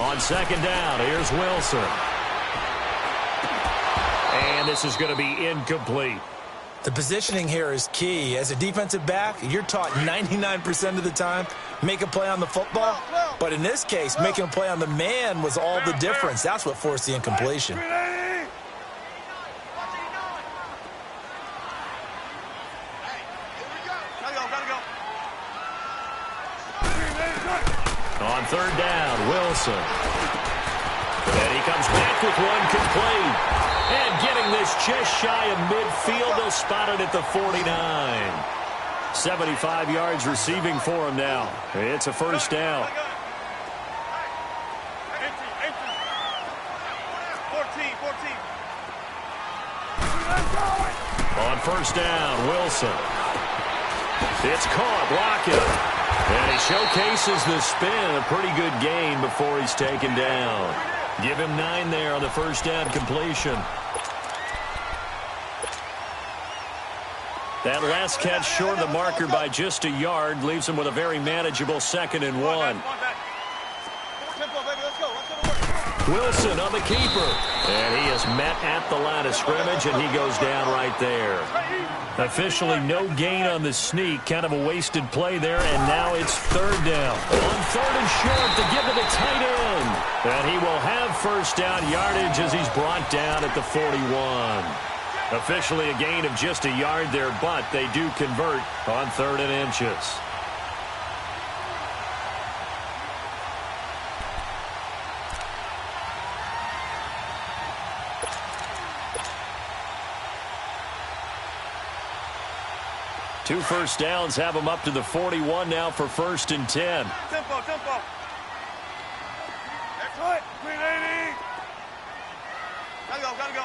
On second down, here's Wilson. And this is going to be incomplete. The positioning here is key. As a defensive back, you're taught 99% of the time, make a play on the football. But in this case, making a play on the man was all the difference. That's what forced the incompletion. On third down, Wilson. And he comes back with one complete. And getting this just shy of midfield, they'll spot it at the 49. 75 yards receiving for him now. It's a first down. On first down, Wilson. It's caught, Lockett. And he showcases the spin. A pretty good gain before he's taken down. Give him 9 there on the first down completion. That last catch short of the marker by just a yard leaves him with a very manageable 2nd and 1. Wilson on the keeper. And he is met at the line of scrimmage, and he goes down right there. Officially no gain on the sneak. Kind of a wasted play there, and now it's third down. On third and short to give to the tight end. And he will have first down yardage as he's brought down at the 41. Officially a gain of just a yard there, but they do convert on 3rd and inches. Two first downs have him up to the 41 now for 1st and 10. Tempo. Excellent. 380. Gotta go.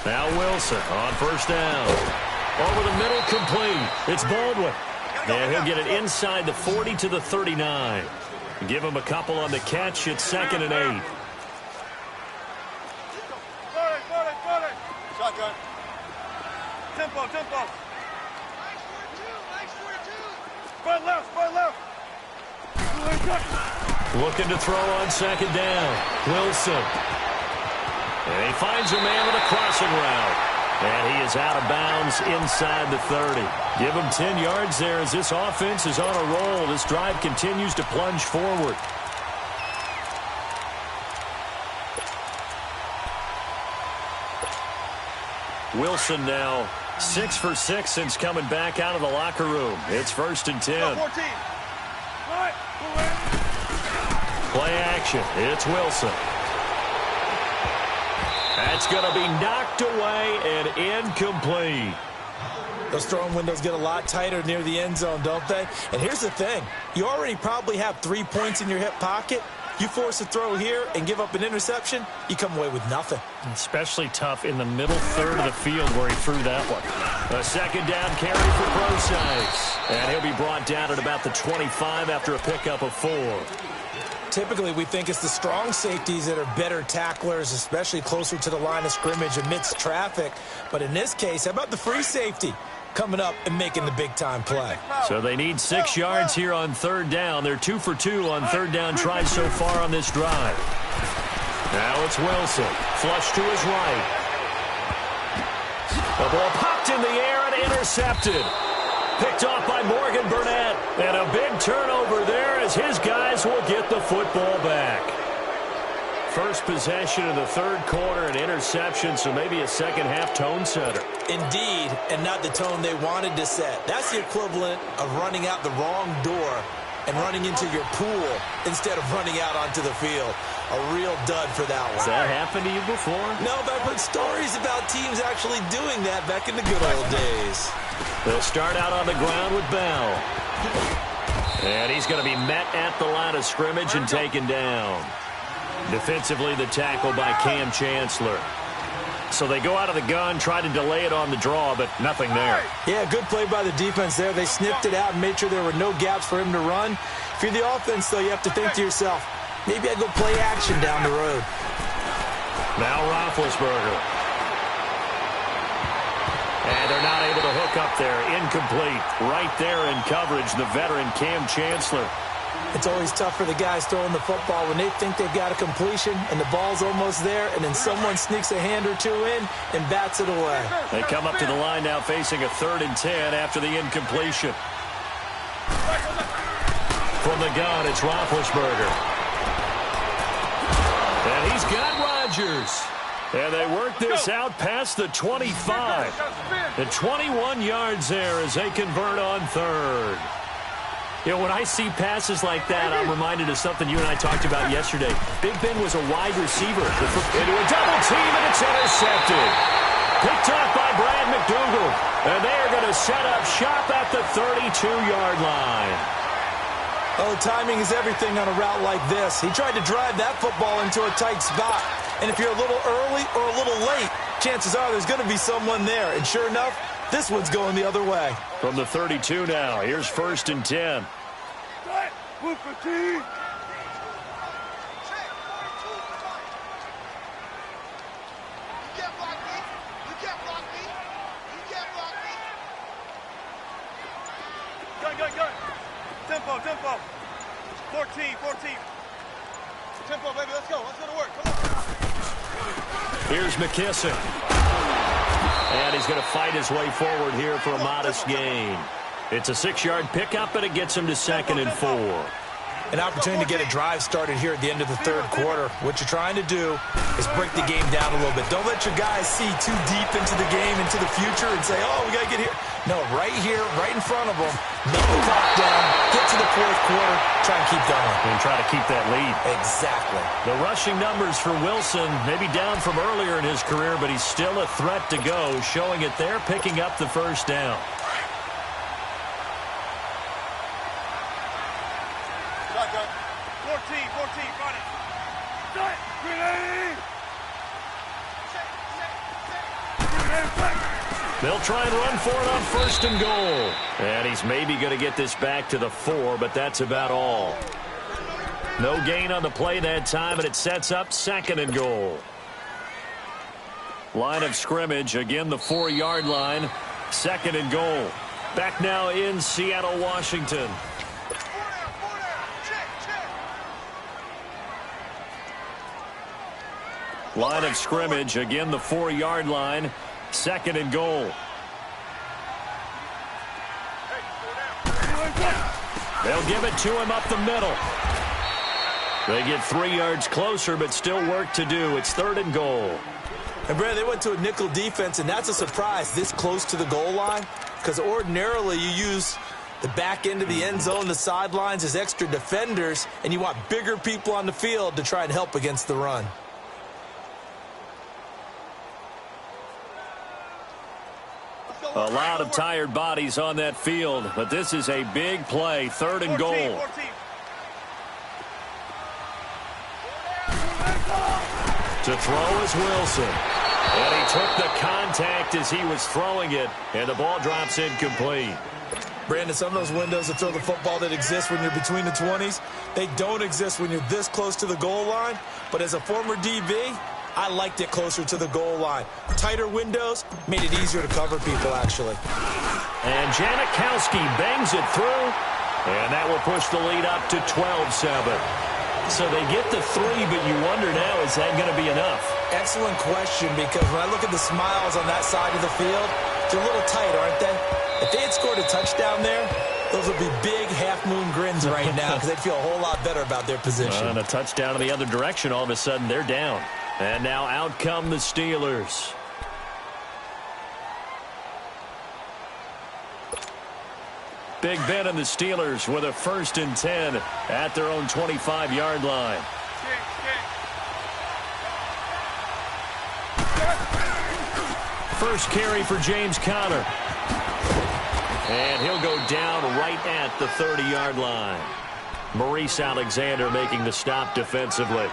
Now Wilson on first down. Over the middle, complete. It's Baldwin. And he'll get it inside the 40 to the 39. Give him a couple on the catch. It's 2nd and 8. Shotgun. Tempo. Spread left. Looking to throw on 2nd down. Wilson. And he finds a man with a crossing route. And he is out of bounds inside the 30. Give him 10 yards there as this offense is on a roll. This drive continues to plunge forward. Wilson now 6 for 6 since coming back out of the locker room. It's 1st and 10. 14. Play action. It's Wilson. That's going to be knocked away and incomplete. Those throwing windows get a lot tighter near the end zone, don't they? And here's the thing. You already probably have 3 points in your hip pocket. You force a throw here and give up an interception, you come away with nothing. Especially tough in the middle third of the field where he threw that one. A 2nd down carry for Brosites. And he'll be brought down at about the 25 after a pickup of 4. Typically, we think it's the strong safeties that are better tacklers, especially closer to the line of scrimmage amidst traffic. But in this case, how about the free safety coming up and making the big-time play? So they need 6 yards here on 3rd down. They're 2 for 2 on 3rd down tries so far on this drive. Now it's Wilson. Flush to his right. The ball popped in the air and intercepted. Picked off by Morgan Burnett. And a big turnover there as his guys will get the football back. First possession of the 3rd quarter, an interception, so maybe a second-half tone setter. Indeed, and not the tone they wanted to set. That's the equivalent of running out the wrong door and running into your pool instead of running out onto the field. A real dud for that one. Has that happened to you before? No, but I've heard stories about teams actually doing that back in the good old days. They'll start out on the ground with Bell. And he's going to be met at the line of scrimmage and taken down. Defensively, the tackle by Cam Chancellor. So they go out of the gun, try to delay it on the draw, but nothing there. Yeah, good play by the defense there. They snipped it out and made sure there were no gaps for him to run. If you're the offense, though, you have to think to yourself, maybe I go play action down the road. Now Roethlisberger. And they're not able to hook up there. incomplete. Right there in coverage, the veteran Cam Chancellor. It's always tough for the guys throwing the football when they think they've got a completion and the ball's almost there, and then someone sneaks a hand or two in and bats it away. They come up to the line now facing a 3rd and 10 after the incompletion. From the gun, it's Roethlisberger. And he's got Rodgers. And they work this out past the 25. And 21 yards there as they convert on 3rd. You know, when I see passes like that, I'm reminded of something you and I talked about yesterday. Big Ben was a wide receiver. Into a double team, and it's intercepted. Picked off by Brad McDougal. And they are going to set up shop at the 32-yard line. Oh, timing is everything on a route like this. He tried to drive that football into a tight spot. And if you're a little early or a little late, chances are there's going to be someone there. And sure enough, this one's going the other way. From the 32 now, here's 1st and 10. Move for team. Gun. Tempo. 14. Tempo, baby, let's go to work, come on. Here's McKissick. And he's going to fight his way forward here for a modest gain. It's a 6-yard pickup, and it gets him to 2nd and 4. An opportunity to get a drive started here at the end of the 3rd quarter. What you're trying to do is break the game down a little bit. Don't let your guys see too deep into the game, into the future, and say, oh, we got to get here. No, right here, right in front of them, make the clock down, get to the 4th quarter, try and keep going. And try to keep that lead. Exactly. The rushing numbers for Wilson, maybe down from earlier in his career, but he's still a threat to go, showing it there, picking up the 1st down. Shotgun. 14, got it. Grenade! They'll try and run for it on 1st and goal. And he's maybe going to get this back to the 4, but that's about all. No gain on the play that time, and it sets up 2nd and goal. Line of scrimmage, again the 4-yard line. 2nd and goal. Back now in Seattle, Washington. Line of scrimmage, again the 4-yard line. 2nd and goal. They'll give it to him up the middle. They get 3 yards closer, but still work to do. It's 3rd and goal. And, Brad, they went to a nickel defense, and that's a surprise this close to the goal line, because ordinarily you use the back end of the end zone, the sidelines as extra defenders, and you want bigger people on the field to try and help against the run. A lot of tired bodies on that field, but this is a big play. 3rd and goal. 14. To throw is Wilson. And he took the contact as he was throwing it, and the ball drops incomplete. Brandon, some of those windows to throw the football that exist when you're between the 20s, they don't exist when you're this close to the goal line. But as a former DB, I liked it closer to the goal line. Tighter windows made it easier to cover people, actually. And Janikowski bangs it through, and that will push the lead up to 12-7. So they get the 3, but you wonder now, is that going to be enough? Excellent question, because when I look at the smiles on that side of the field, they're a little tight, aren't they? If they had scored a touchdown there, those would be big half-moon grins right now because they'd feel a whole lot better about their position. And a touchdown in the other direction, all of a sudden they're down. And now out come the Steelers. Big Ben and the Steelers with a 1st and 10 at their own 25-yard line. First carry for James Conner. And he'll go down right at the 30-yard line. Maurice Alexander making the stop defensively.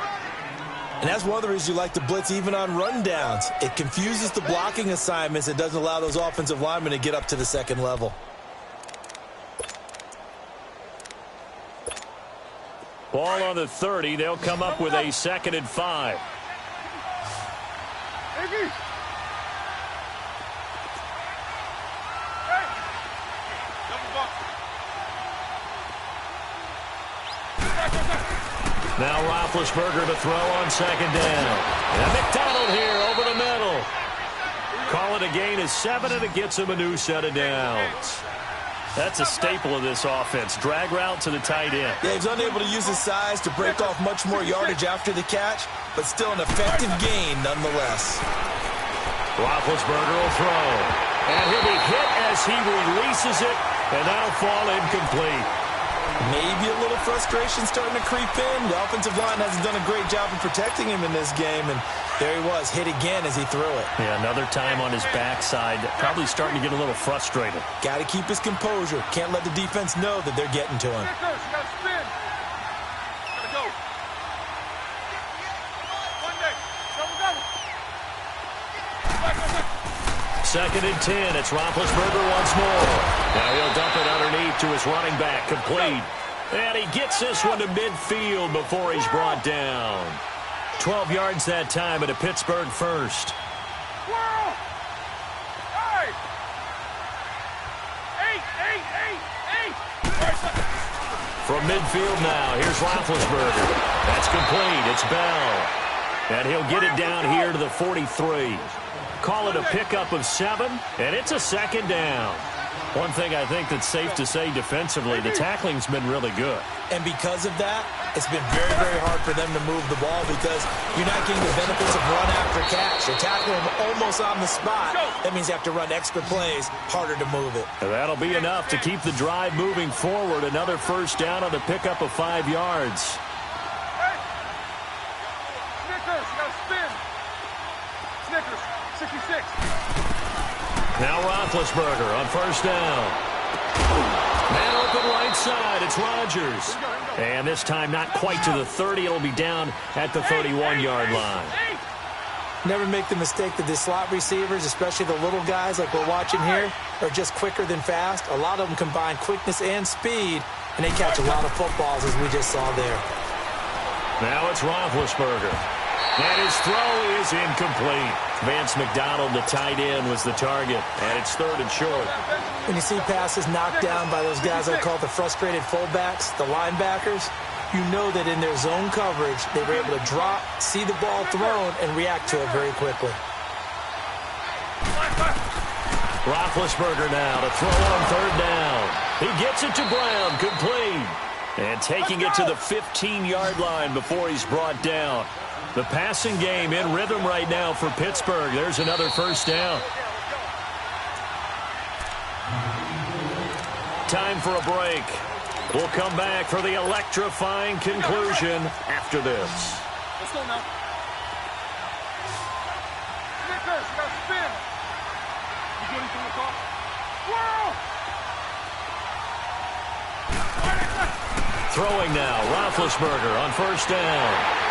And that's one of the reasons you like to blitz even on rundowns. It confuses the blocking assignments. It doesn't allow those offensive linemen to get up to the 2nd level. Ball on the 30. They'll come up with a 2nd and 5. Now Roethlisberger to throw on second down. And McDonald here over the middle. Call it a gain of 7, and it gets him a new set of downs. That's a staple of this offense. Drag route to the tight end. Yeah, he's unable to use his size to break off much more yardage after the catch, but still an effective gain nonetheless. Roethlisberger will throw. And he'll be hit as he releases it, and that'll fall incomplete. Maybe a little frustration starting to creep in. The offensive line hasn't done a great job of protecting him in this game, and there he was, hit again as he threw it. Yeah, another time on his backside, probably starting to get a little frustrated. Got to keep his composure. Can't let the defense know that they're getting to him. Second and 10. It's Roethlisberger once more. Now he'll dump it underneath to his running back. Complete. And he gets this one to midfield before he's brought down. 12 yards that time at a Pittsburgh first. From midfield now, here's Roethlisberger. That's complete. It's Bell. And he'll get it down here to the 43. Call it a pickup of 7, and it's a second down. One thing I think that's safe to say defensively, the tackling's been really good. And because of that, it's been very, very hard for them to move the ball because you're not getting the benefits of run after catch. You're tackling them almost on the spot. That means you have to run extra plays, harder to move it. And that'll be enough to keep the drive moving forward. Another first down on the pickup of 5 yards. Now Roethlisberger on first down. Man open right side. It's Rodgers. And this time not quite to the 30. It'll be down at the 31-yard line. Never make the mistake that the slot receivers, especially the little guys like we're watching here, are just quicker than fast. A lot of them combine quickness and speed, and they catch a lot of footballs, as we just saw there. Now it's Roethlisberger. And his throw is incomplete. Vance McDonald, the tight end, was the target, and it's third and short. When you see passes knocked down by those guys I call the frustrated fullbacks, the linebackers, you know that in their zone coverage, they were able to drop, see the ball thrown, and react to it very quickly. Roethlisberger now to throw on third down. He gets it to Brown, complete. And taking it to the 15-yard line before he's brought down. The passing game in rhythm right now for Pittsburgh. There's another first down. Time for a break. We'll come back for the electrifying conclusion after this. Let's go now. Snickers, you got to spin. You do anything with that? Throwing now, Roethlisberger on first down.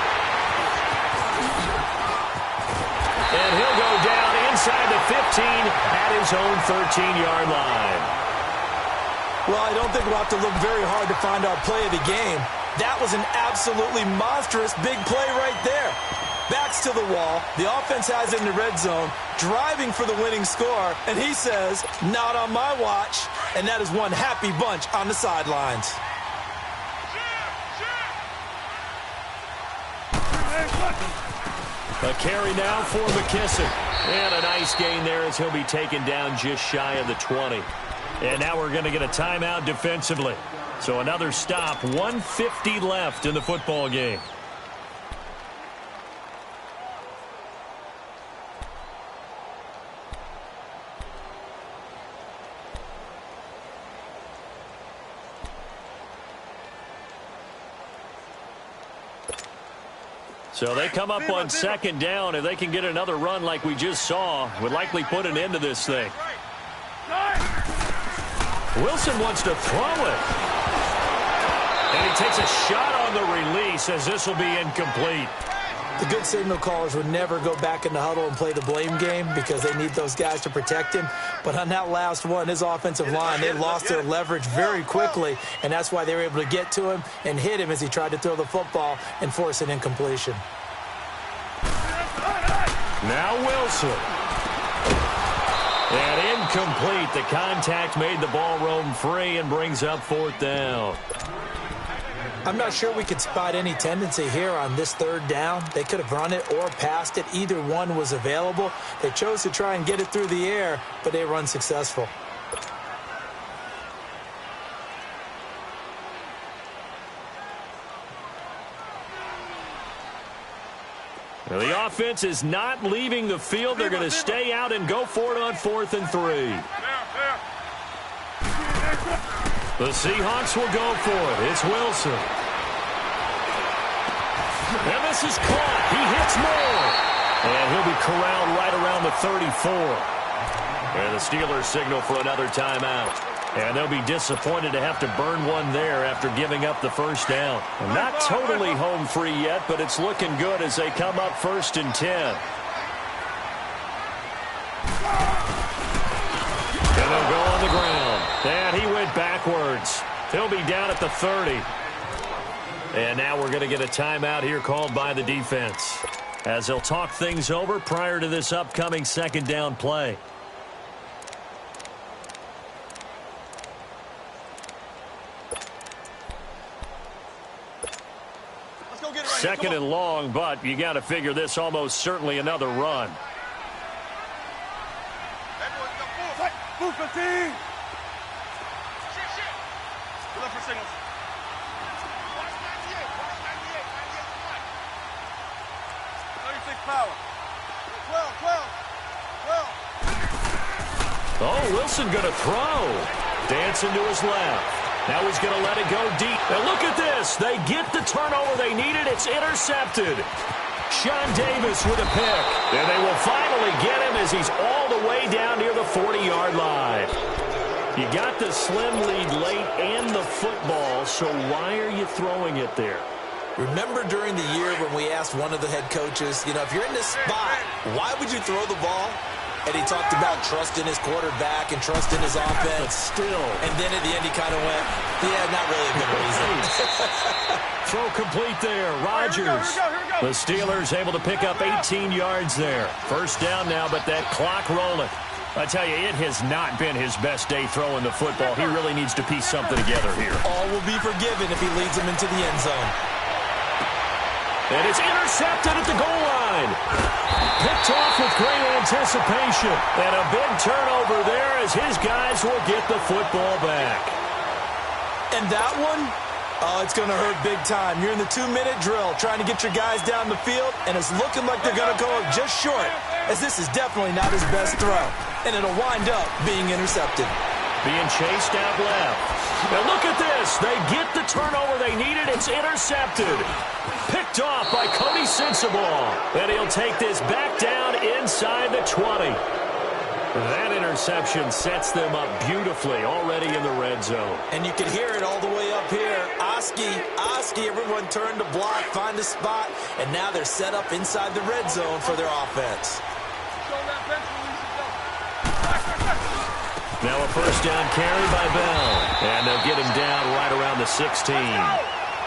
And he'll go down inside the 15 at his own 13-yard line. Well, I don't think we'll have to look very hard to find our play of the game. That was an absolutely monstrous big play right there. Backs to the wall. The offense has it in the red zone, driving for the winning score. And he says, not on my watch. And that is one happy bunch on the sidelines. A carry now for McKissick. And a nice gain there as he'll be taken down just shy of the 20. And now we're going to get a timeout defensively. So another stop, 1:50 left in the football game. So they come up on second down. If they can get another run like we just saw, would likely put an end to this thing. Wilson wants to throw it. And he takes a shot on the release as this will be incomplete. The good signal callers would never go back in the huddle and play the blame game because they need those guys to protect him. But on that last one, his offensive line, they lost their leverage very quickly, and that's why they were able to get to him and hit him as he tried to throw the football and force an incompletion. Now Wilson. And incomplete. The contact made the ball roam free and brings up fourth down. I'm not sure we could spot any tendency here on this third down. They could have run it or passed it. Either one was available. They chose to try and get it through the air, but they were unsuccessful. Well, the offense is not leaving the field. They're going to stay out and go for it on 4th and 3. The Seahawks will go for it. It's Wilson. And this is caught. He hits more. And he'll be corralled right around the 34. And the Steelers signal for another timeout. And they'll be disappointed to have to burn one there after giving up the first down. And not totally home free yet, but it's looking good as they come up 1st and 10. And they'll go on the ground. And he went backwards. He'll be down at the 30. And now we're going to get a timeout here called by the defense, as they'll talk things over prior to this upcoming 2nd down play. Second and long, but you got to figure this almost certainly another run. Oh, Wilson going to throw. Dancing to his left. Now he's going to let it go deep. And look at this. They get the turnover they needed. It's intercepted. Sean Davis with a pick. And they will finally get him as he's all the way down near the 40-yard line. You got the slim lead late and the football, so why are you throwing it there? Remember during the year when we asked one of the head coaches, if you're in this spot, why would you throw the ball? And he talked about trusting his quarterback and trusting his offense. But still. And then at the end he kind of went, yeah, not really a good reason. Throw complete there. Rodgers. Here we go. The Steelers able to pick up 18 yards there. First down now, but that clock rolling. I tell you, it has not been his best day throwing the football. He really needs to piece something together here. All will be forgiven if he leads them into the end zone. And it's intercepted at the goal line. Picked off with great anticipation. And a big turnover there as his guys will get the football back. And that one, it's going to hurt big time. You're in the 2-minute drill trying to get your guys down the field, and it's looking like they're going to go up just short, as this is definitely not his best throw. And it'll wind up being intercepted. Being chased out left. Now look at this. They get the turnover they needed. It's intercepted. Picked off by Cody Sensabaugh. And he'll take this back down inside the 20. That interception sets them up beautifully already in the red zone. And you can hear it all the way up here. Oski, everyone turned to block, find a spot, and now they're set up inside the red zone for their offense. Now a first down carry by Bell. And they'll get him down right around the 16.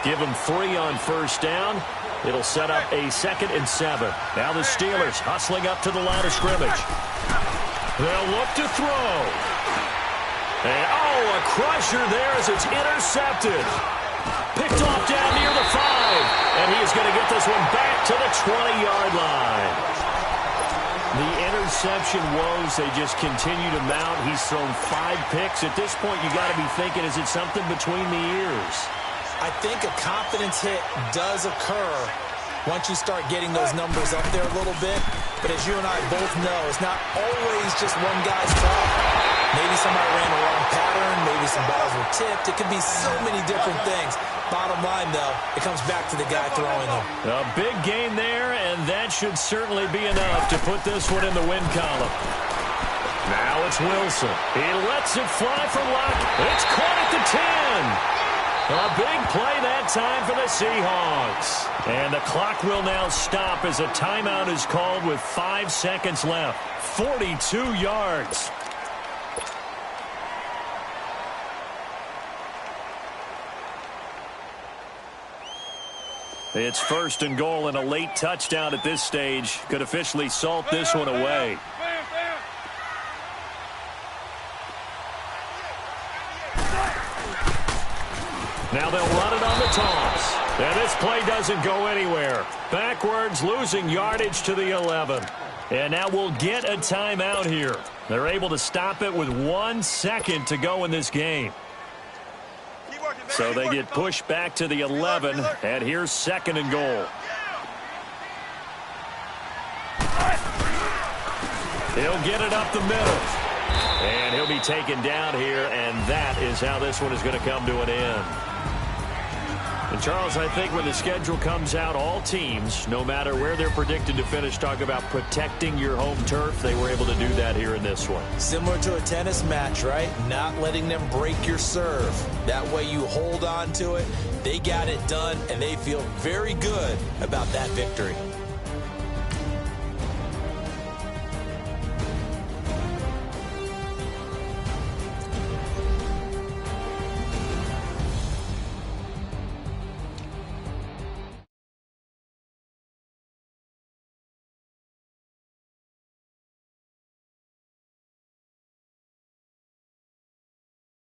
Give him 3 on first down. It'll set up a 2nd and 7. Now the Steelers hustling up to the line of scrimmage. They'll look to throw. And, a crusher there as it's intercepted. Picked off down near the 5. And he is going to get this one back to the 20-yard line. The interception woes, they just continue to mount. He's thrown 5 picks. At this point, you got to be thinking, is it something between the ears? I think a confidence hit does occur once you start getting those numbers up there a little bit. But as you and I both know, it's not always just one guy's fault. Maybe somebody ran a wrong pattern. Maybe some balls were tipped. It could be so many different things. Bottom line, though, it comes back to the guy throwing them. A big gain there, and that should certainly be enough to put this one in the win column. Now it's Wilson. He lets it fly for luck. It's caught at the 10. A big play that time for the Seahawks. And the clock will now stop as a timeout is called with 5 seconds left. 42 yards. It's 1st and goal, and a late touchdown at this stage could officially salt this one away. Now they'll run it on the toss. And this play doesn't go anywhere. Backwards, losing yardage to the 11. And now we'll get a timeout here. They're able to stop it with 1 second to go in this game. So they get pushed back to the 11, and here's 2nd and goal. He'll get it up the middle. And he'll be taken down here, and that is how this one is going to come to an end. And, Charles, I think when the schedule comes out, all teams, no matter where they're predicted to finish, talk about protecting your home turf. They were able to do that here in this one. Similar to a tennis match, right? Not letting them break your serve. That way you hold on to it. They got it done, and they feel very good about that victory.